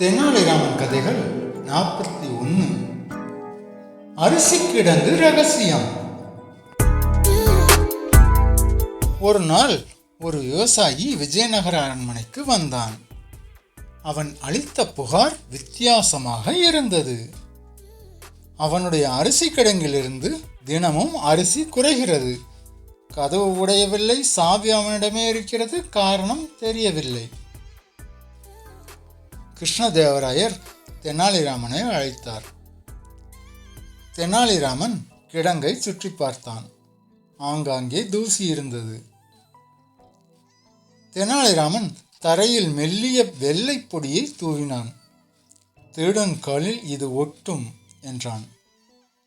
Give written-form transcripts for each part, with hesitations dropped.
தெனாலிராமன் கதைகள் 41. அரிசி கிடங்கு ரகசியம். ஒரு நாள் ஒரு விவசாயி விஜயநகர அரண்மனைக்கு வந்தான். அவன் அளித்த புகார் வித்தியாசமாக இருந்தது. அவனுடைய அரிசி கிடங்கிலிருந்து தினமும் அரிசி குறைகிறது. கதவு உடையவில்லை, சாவி அவனிடமே இருக்கிறது, காரணம் தெரியவில்லை. கிருஷ்ணதேவராயர் தெனாலிராமனை அழைத்தார். தெனாலிராமன் கிடங்கை சுற்றி பார்த்தான். ஆங்காங்கே தூசி இருந்தது. தெனாலிராமன் தரையில் மெல்லிய வெள்ளை பொடியை தூவினான். திருடன் காலில் இது ஒட்டும் என்றான்.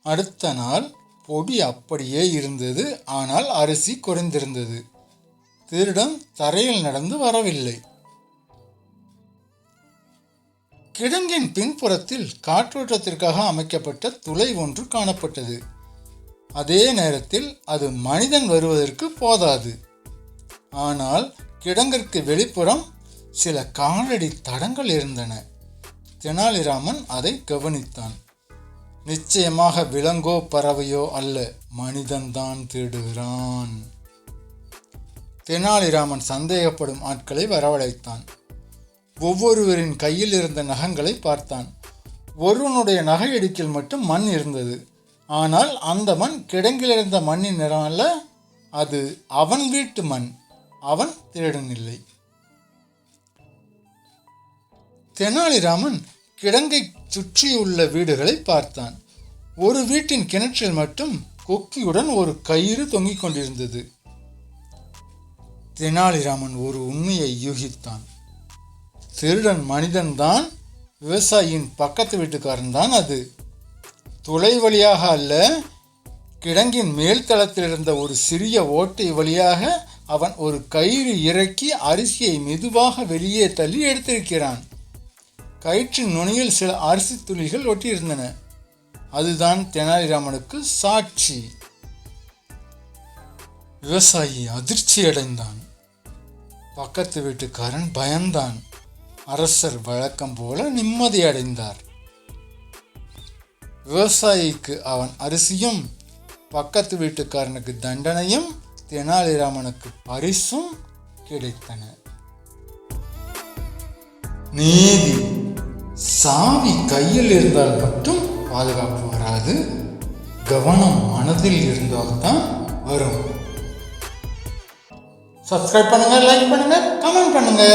அடுத்த நாள் பொடி அப்படியே இருந்தது, ஆனால் அரிசி குறைந்திருந்தது. திருடன் தரையில் நடந்து வரவில்லை. கிடங்கின் பின்புறத்தில் காற்றோட்டத்திற்காக அமைக்கப்பட்ட துளை ஒன்று காணப்பட்டது. அதே நேரத்தில் அது மனிதன் வருவதற்கு போதாது. ஆனால் கிடங்கிற்கு வெளிப்புறம் சில காலடி தடங்கள் இருந்தன. தெனாலிராமன் அதை கவனித்தான். நிச்சயமாக விலங்கோ பறவையோ அல்ல, மனிதன்தான் தேடுகிறான். தெனாலிராமன் சந்தேகப்படும் ஆட்களை வரவழைத்தான். ஒவ்வொருவரின் கையில் இருந்த நகங்களை பார்த்தான். ஒருவனுடைய நகை இடுக்கில் மட்டும் மண் இருந்தது. ஆனால் அந்த மண் கிடங்கில் இருந்த மண்ணின் நிறம் அல்ல, அது அவன் வீட்டு மண். அவன் திருடனில்லை. தெனாலிராமன் கிடங்கை சுற்றியுள்ள வீடுகளை பார்த்தான். ஒரு வீட்டின் கிணற்றில் மட்டும் கொக்கியுடன் ஒரு கயிறு தொங்கிக் கொண்டிருந்தது. தெனாலிராமன் ஒரு உண்மையை யூகித்தான். திருடன் மனிதன்தான், விவசாயியின் பக்கத்து வீட்டுக்காரன் தான் அது. துளை வழியாக அல்ல, கிடங்கின் மேல் தளத்தில் இருந்த ஒரு சிறிய ஓட்டை வழியாக அவன் ஒரு கயிறு இறக்கி அரிசியை மெதுவாக வெளியே தள்ளி எடுத்திருக்கிறான். கயிற்றின் நுனியில் சில அரிசி துளிகள் ஒட்டியிருந்தன. அதுதான் தெனாலிராமனுக்கு சாட்சி. விவசாயி அதிர்ச்சி அடைந்தான். பக்கத்து வீட்டுக்காரன் பயந்தான். அரசர் வழக்கம் போல நிம்மதி அடைந்தார். விவசாயிக்கு அவன் அரிசியும், பக்கத்து வீட்டுக்காரனுக்கு தண்டனையும், தெனாலிராமனுக்கு பரிசும் கிடைத்தன. நீதி. சாவி கையில் இருந்தால் மட்டும் பாதுகாப்பு வராது, கவனம் மனதில் இருந்தால்தான் வரும். சப்ஸ்கிரைப் பண்ணுங்க, லைக் பண்ணுங்க, கமெண்ட் பண்ணுங்க.